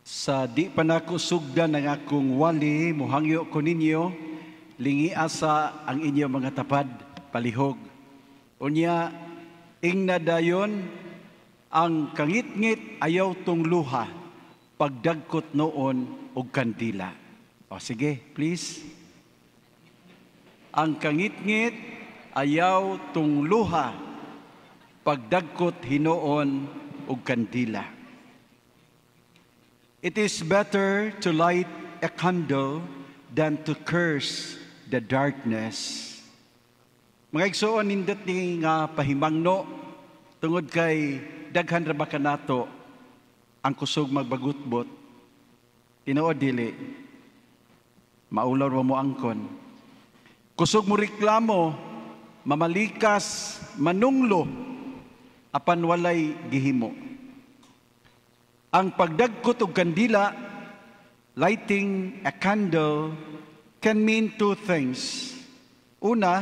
Sa di pa nako sugdan ng akong wali, muhangyo ko ninyo, lingi asa ang inyo mga tapad, palihog. Unya, ingna dayon, ang kangit-ngit ayaw tong luha, pagdagkot noon og kandila. O sige, please. Ang kangit-ngit ayaw tong luha, pagdagkot hinoon og kandila. It is better to light a candle than to curse the darkness. Mga igsoon nindot ni nga pahimangno tungod kay daghan ra ba kanato ang kusog magbagutbot. Tinuod dili maulaw mo angkon. Kusog mo reklamo, mamalikas, manunglo apan walay gihimo. Ang pagdagkot og kandila, lighting a candle, can mean two things. Una,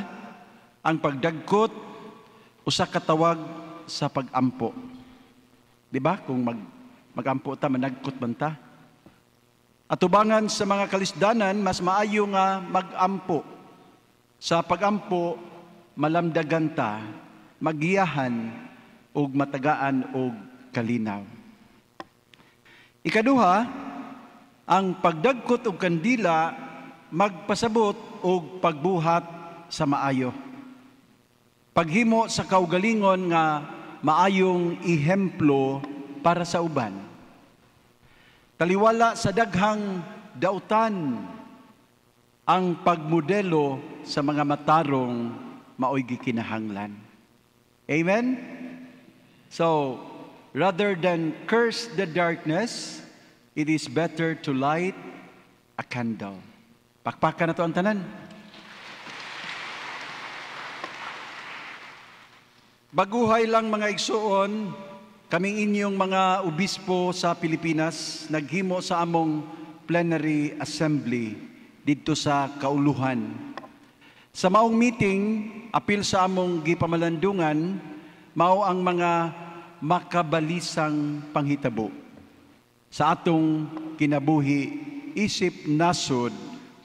ang pagdagkot, usa ka tawag sa pag-ampo. Di ba? Kung mag-ampo ta, managkot man ta. Atubangan sa mga kalisdanan, mas maayo nga mag-ampo. Sa pag-ampo, malamdagan ta, magiyahan, ug matagaan og kalinaw. Ikaduha, ang pagdagkot og kandila magpasabot og pagbuhat sa maayo. Paghimo sa kaugalingon nga maayong ihemplo para sa uban. Taliwala sa daghang dautan ang pagmodelo sa mga matarong maoy gikinahanglan. Amen? So, rather than curse the darkness, it is better to light a candle. Pakpakan na to ang tanan. Baguhay lang mga igsuon, kaming inyong mga obispo sa Pilipinas, naghimo sa among plenary assembly dito sa Kauluhan. Sa maong meeting, apil sa among gipamalandungan, mao ang mga makabalisang panghitabo sa atong kinabuhi, isip nasod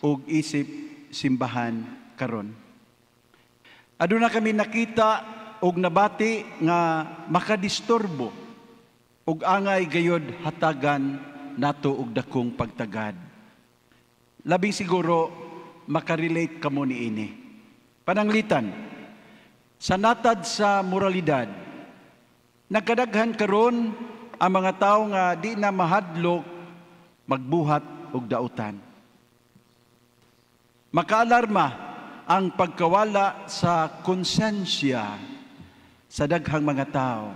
o isip simbahan karon. Aduna kami nakita og nabati nga makadisturbo og angay gayod hatagan nato og dakong pagtagad. Labing siguro makarelate kamo niini. Pananglitan, sa natad sa moralidad, nagkadaghan karon ang mga tao nga di na mahadlok magbuhat og dautan. Makaalarma ang pagkawala sa konsensya sa daghang mga tao.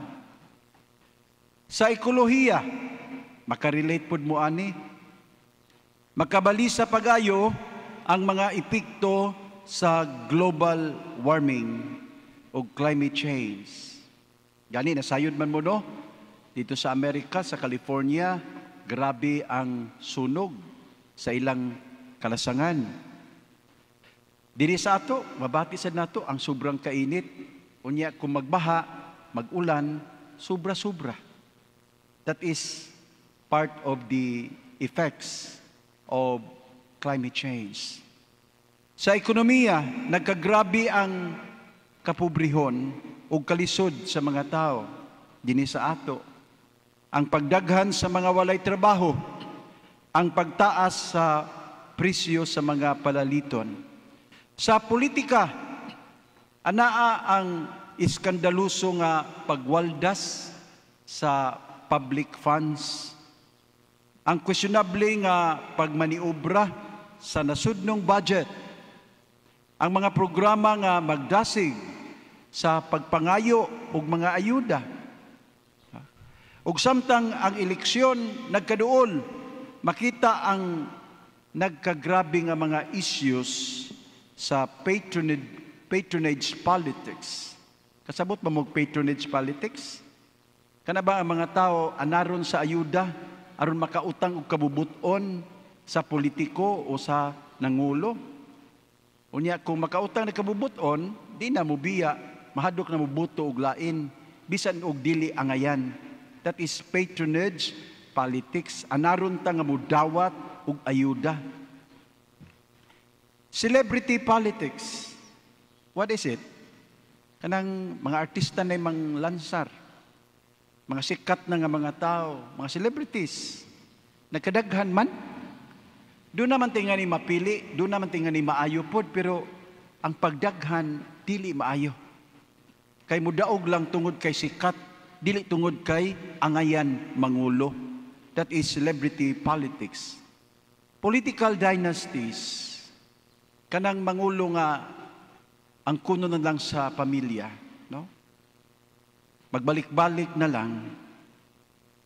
Sa ekolohiya, makarelate pod mo ani, makabalisa pagayo ang mga epekto sa global warming o climate change. Gani, nasayod man mo no? Dito sa Amerika, sa California, grabe ang sunog sa ilang kalasangan. Dili sa ato, mabati sa nato ang sobrang kainit. Unya, kung magbaha, mag-ulan, sobra-sobra. That is part of the effects of climate change. Sa ekonomiya, nagkagrabe ang kapobrehon o kalisod sa mga tao. Dini sa ato. Ang pagdaghan sa mga walay trabaho, ang pagtaas sa presyo sa mga palaliton. Sa politika, anaa ang iskandaluso nga pagwaldas sa public funds, ang questionable nga pagmaniobra sa nasudnong budget, ang mga programa nga magdasig sa pagpangayo ug mga ayuda. Ug samtang ang eleksyon nagkaduol, makita ang nagkagrabe nga mga issues sa patronage politics. Kasabot ba mo patronage politics? Kana ba ang mga tao anaron sa ayuda aron makautang og kabubuton sa politiko o sa nangulo? Unya, kung makautang na kabubuton, di na mo biya, mahadok na mo buto og lain, bisan og dili angayan. That is patronage politics, anaron ta nga mudawat ug ayuda. Celebrity politics. What is it? Kanang mga artista na mang lansar, mga sikat na nga mga tao, mga celebrities, nagkadaghan man. Doon naman tinga ni mapili, doon naman tinga ni maayo pod, pero ang pagdaghan, dili maayo. Kay mudaog lang tungod kay sikat, dili tungod kay angayan mangulo. That is celebrity politics. Political dynasties, kanang mangulo nga ang kuno na lang sa pamilya, no? Magbalik-balik na lang.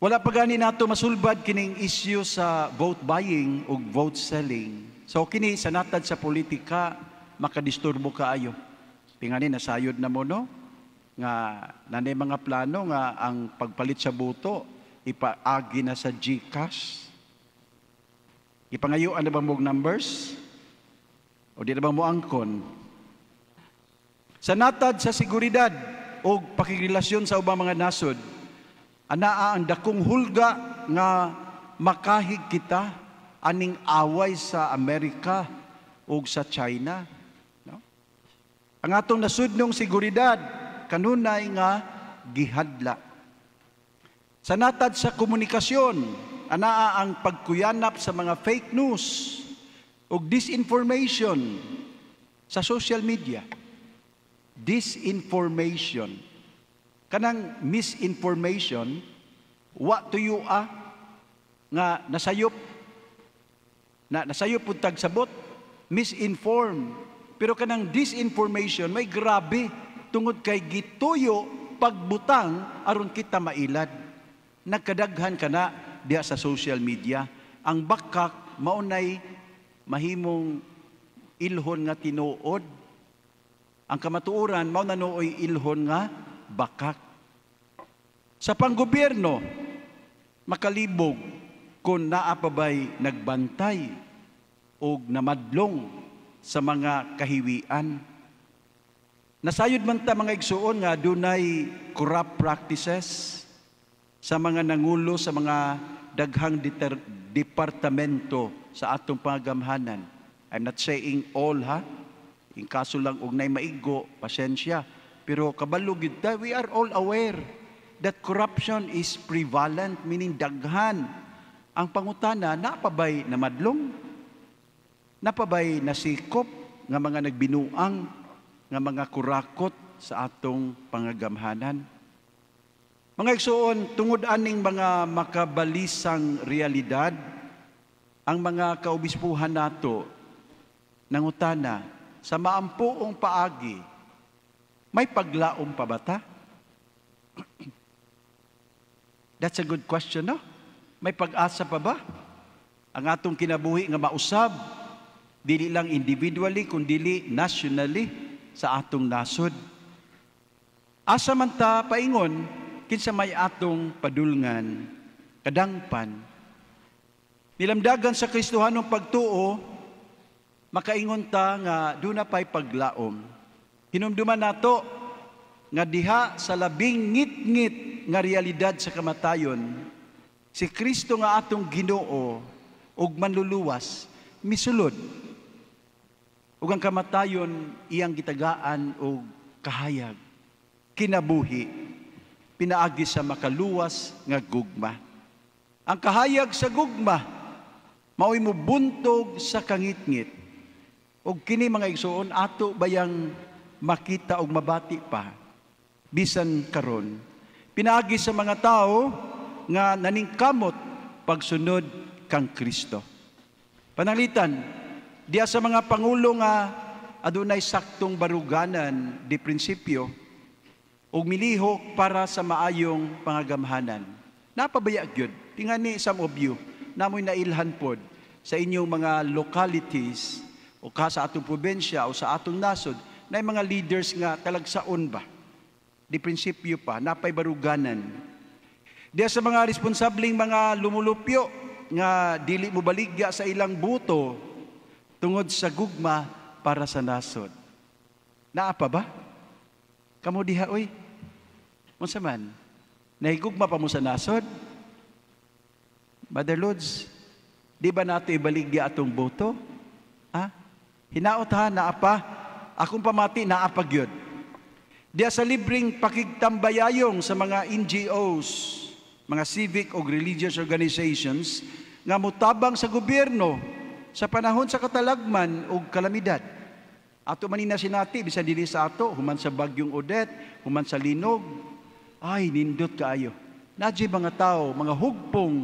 Wala pa gani nato masulbad kining issue sa vote buying o vote selling. So kini sa natad sa politika makadisturbo kaayo. Tingani nasayod na mo, no? Nga nanay mga plano nga ang pagpalit sa boto ipaagi na sa GCash. Ipangayuan na ba mong numbers? O di na ba mo angkon? Sa natad sa seguridad o pakirelasyon sa ubang mga nasod, anaa ang dakong hulga nga makahig kita aning away sa Amerika o sa China. No? Ang atong nasudnong seguridad, kanunay nga gihadla. Sa natad sa komunikasyon, anaa ang pagkuyanap sa mga fake news o disinformation sa social media. Disinformation. Kanang misinformation, what to you nga nasayop pud tag sabot, misinform. Pero kanang disinformation may grabe tungod kay gituyo pagbutang aron kita mailad. Nagkadaghan kana diya sa social media. Ang bakak maunay mahimong ilhon nga tinuod. Ang kamatuoran, mao na nooy ilhon nga bakak. Sa panggobyerno, makalibog kung naapabay nagbantay o namadlong sa mga kahiwian. Nasayod man ta mga igsuon nga dunay corrupt practices sa mga nangulo sa mga daghang departamento sa atong pangamhanan. I'm not saying all, ha? In kaso lang og nay maigo, pasensya. Pero kabalo gyud ta, we are all aware that corruption is prevalent, meaning daghan. Ang pangutana, napabay na madlong? Napabay na sikop nga mga nagbinuang, nga mga kurakot sa atong pangagamhanan? Mga igsoon, tungod aning mga makabalisang realidad, ang mga kaobispuhan nato nangutana, sa maampuong paagi, may paglaom pa ba ta? That's a good question, no? May pag-asa pa ba? Ang atong kinabuhi nga mausab, dili lang individually, kundi nationally sa atong nasod. Asa man ta paingon, kinsa may atong padulngan, kadangpan. Nilamdagan sa Kristohanong pagtuo, makaingon ta nga doon na pa'y paglaom. Hinumduman nato nga diha sa labing ngit-ngit nga realidad sa kamatayon, si Kristo nga atong Ginoo ug manluluwas, misulod. Ug ang kamatayon iyang gitagaan og kahayag, kinabuhi, pinaagi sa makaluwas nga gugma. Ang kahayag sa gugma, mao'y mubuntog sa kangit-ngit. Og kini mga igsoon, ato bayang makita og mabati pa, bisan karon. Pinaagi sa mga tao nga naningkamot pagsunod kang Kristo. Pananglitan, diya sa mga pangulo nga adunay saktong baruganan di prinsipyo og milihok para sa maayong pangagamhanan. Napabaya gyud. Tingani some of you, namoy nailhan pod sa inyong mga localities o sa atong probensya o sa atong nasod, na mga leaders nga talagsaon ba? Di prinsipyo pa, napay baruganan. Diya sa mga responsabling mga lumulupyo nga dili mo baligya sa ilang buto tungod sa gugma para sa nasod. Naapa ba? Kamo diha, oy. Unsa man? Nahigugma pa mo sa nasod? Mother Lourdes, di ba nato ibaligya atong boto? Ha? Hinaot ha, naapa. Akong pamati, naapag yun. Diya sa libreng pakigtambayayong sa mga NGOs, mga civic o religious organizations, nga mutabang sa gobyerno sa panahon sa katalagman o kalamidad. Ato manina sinati, bisan dili sa ato, human sa bagyong Odette, human sa linog, ay, nindot kaayo. Nadji mga tao, mga hugpong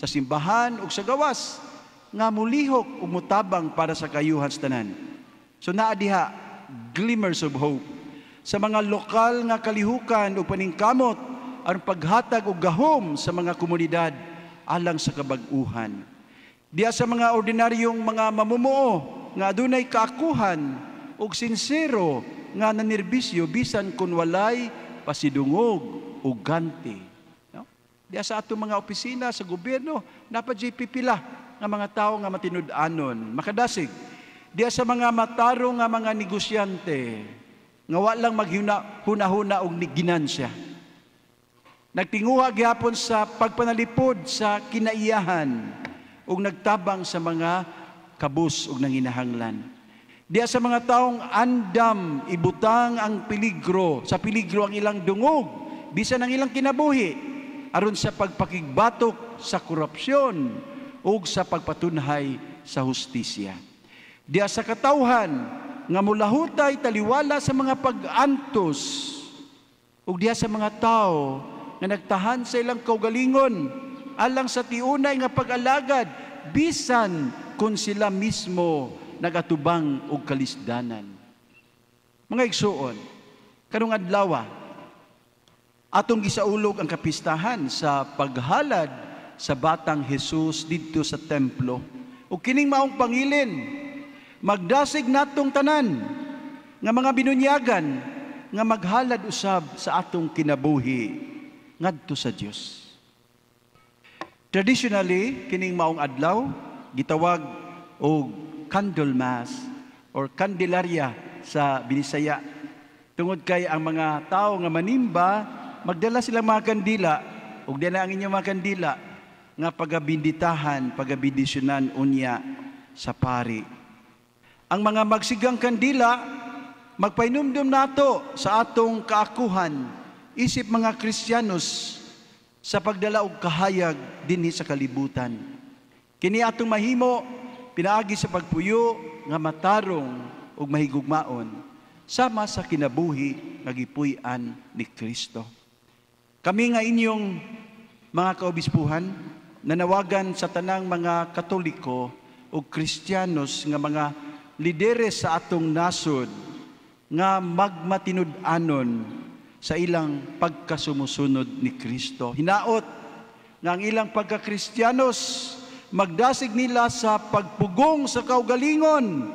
sa simbahan o sa gawas, nga mulihok o mutabang para sa kayuhan sa tanan. So naadiha, glimmers of hope. Sa mga lokal nga kalihukan o paningkamot, ang paghatag o gahom sa mga komunidad alang sa kabag-uhan. Diya sa mga ordinaryong mga mamumuo nga adunay kaakuhan o sinsero nga nanerbisyo bisan kun walay pasidungog o ganti. No? Diya sa atong mga opisina sa gobyerno, napadjay pipila nga mga tao nga matinud-anon, makadasig. Diya sa mga matarong nga mga negosyante, nga walang maghuna-huna og ginansya. Nagtinguha gyapon sa pagpanalipod sa kinaiyahan ug nagtabang sa mga kabus ug nanginahanglan. Diya sa mga taong andam ibutang ang peligro, sa peligro ang ilang dungog, bisan ang ilang kinabuhi aron sa pagpakigbatok sa korupsyon ug sa pagpatunhay sa hustisya. Diya sa katawhan nga mulahutay taliwala sa mga pag-antos ug diya sa mga tao nga nagtahan sa ilang kaugalingon alang sa tiunay nga pag-alagad bisan kung sila mismo nagatubang og kalisdanan. Mga igsuon, karong adlaw atong gisaulog ang kapistahan sa paghalad sa batang Jesus didto sa templo. Ug kining maong pangilin, magdasig natong tanan nga mga binunyagan nga maghalad usab sa atong kinabuhi ngadto sa Dios. Traditionally, kining maong adlaw gitawag og candle mass or Candelaria sa Binisaya. Tungod kay ang mga tao nga manimba magdala sila mga kandila ug dala ang inyong mga kandila nga pagabinditahan, pagabindisyonan unya sa pari. Ang mga magsigang kandila, magpainumdum nato sa atong kaakuhan, isip mga Kristiyanos sa pagdala og kahayag dinhi sa kalibutan. Kini atong mahimo, pinaagi sa pagpuyo nga matarong ug mahigugmaon, sama sa kinabuhi nga gipuy-an ni Kristo. Kami nga inyong mga kaobispuhan, nanawagan sa tanang mga Katoliko o Kristiyanos nga mga lideres sa atong nasod nga magmatinud-anon sa ilang pagkasumusunod ni Kristo. Hinaot nga ang ilang pagka-Kristiyanos magdasig nila sa pagpugong sa kaugalingon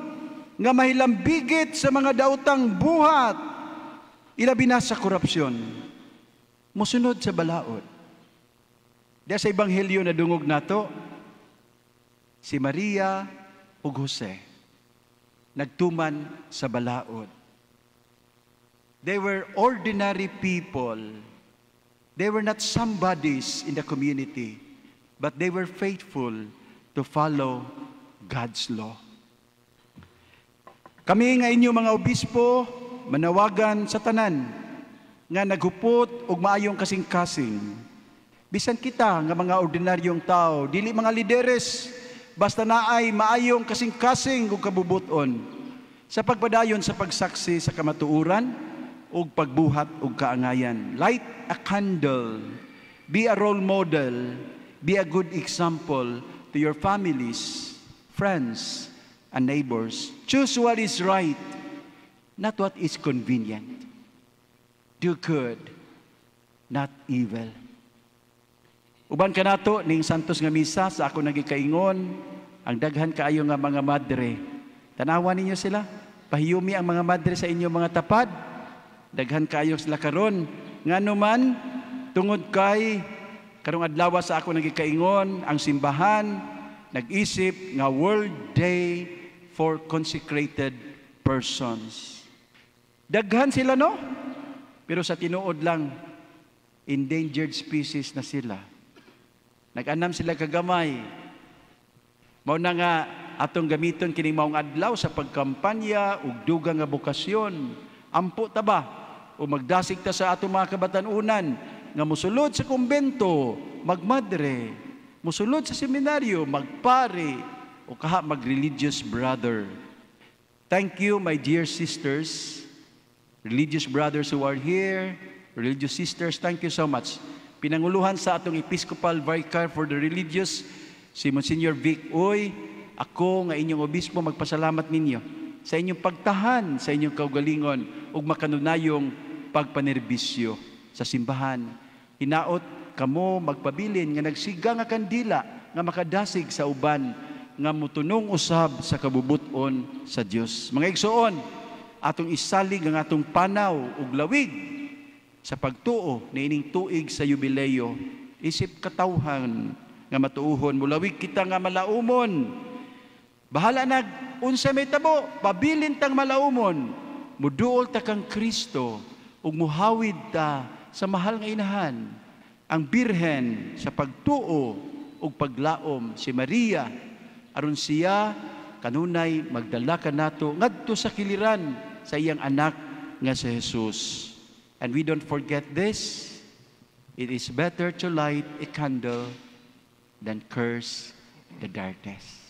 nga mahilambigit sa mga daotang buhat, ilabi na sa korupsyon. Musunod sa balaod. Diya sa Ebanghelyo na dungog nato, si Maria ug Jose nagtuman sa balaod. They were ordinary people. They were not somebodies in the community, but they were faithful to follow God's law. Kami nga inyo mga obispo, manawagan sa tanan nga naghupot og maayong kasing-kasing. Bisan kita nga mga ordinaryong tao, dili mga lideres, basta naay maayong kasing-kasing ug kabubuton sa pagpadayon sa pagsaksi sa kamatuoran ug pagbuhat ug kaangayan. Light a candle, be a role model, be a good example to your families, friends, and neighbors. Choose what is right, not what is convenient. Do good, not evil. Uban ka nato ning santos nga misa sa ako nagikaingon, ang daghan kaayo nga mga madre. Tanawan ninyo sila, pahiyumi ang mga madre sa inyo mga tapad. Daghan kaayo sila karon. Ngano man tungod kay karong adlaw sa ako nagikaingon, ang simbahan nag-isip nga World Day for Consecrated Persons. Daghan sila, no? Pero sa tinuod lang, endangered species na sila. Nag-anam sila kagamay. Mao na nga atong gamiton kining maong adlaw sa pagkampanya ug dugang nga bukasyon. Ampo ta ba o magdasig ta sa atong mga kabatanunan nga mosulod sa kumbento, magmadre, mosulod sa seminaryo, magpare o kaha mag-religious brother. Thank you, my dear sisters, religious brothers who are here, religious sisters, thank you so much. Pinanguluhan sa atong Episcopal Vicar for the Religious, si Monsignor Vic Uy, ako nga inyong obispo magpasalamat ninyo sa inyong pagtahan, sa inyong kaugalingon ug makanunayong pagpanerbisyo sa simbahan. Hinaot kamo magpabilin nga nagsiga nga kandila nga makadasig sa uban nga mutunong usab sa kabubuton sa Dios. Mga igsoon, atong isalig ang atong panaw ug lawig sa pagtuo niining tuig sa yubileo. Isip katawhan nga matuuhon, mulawig kita nga malaumon. Bahala nag unsa may tabo, pabilin tang malaumon. Muduol ta kang Kristo ug muhawid ta sa mahal nga inahan, ang Birhen sa pagtuo ug paglaom si Maria, aron siya kanunay magdala kanato ngadto sa kiliran sa iyang anak nga si Jesus. And we don't forget this. It is better to light a candle than curse the darkness.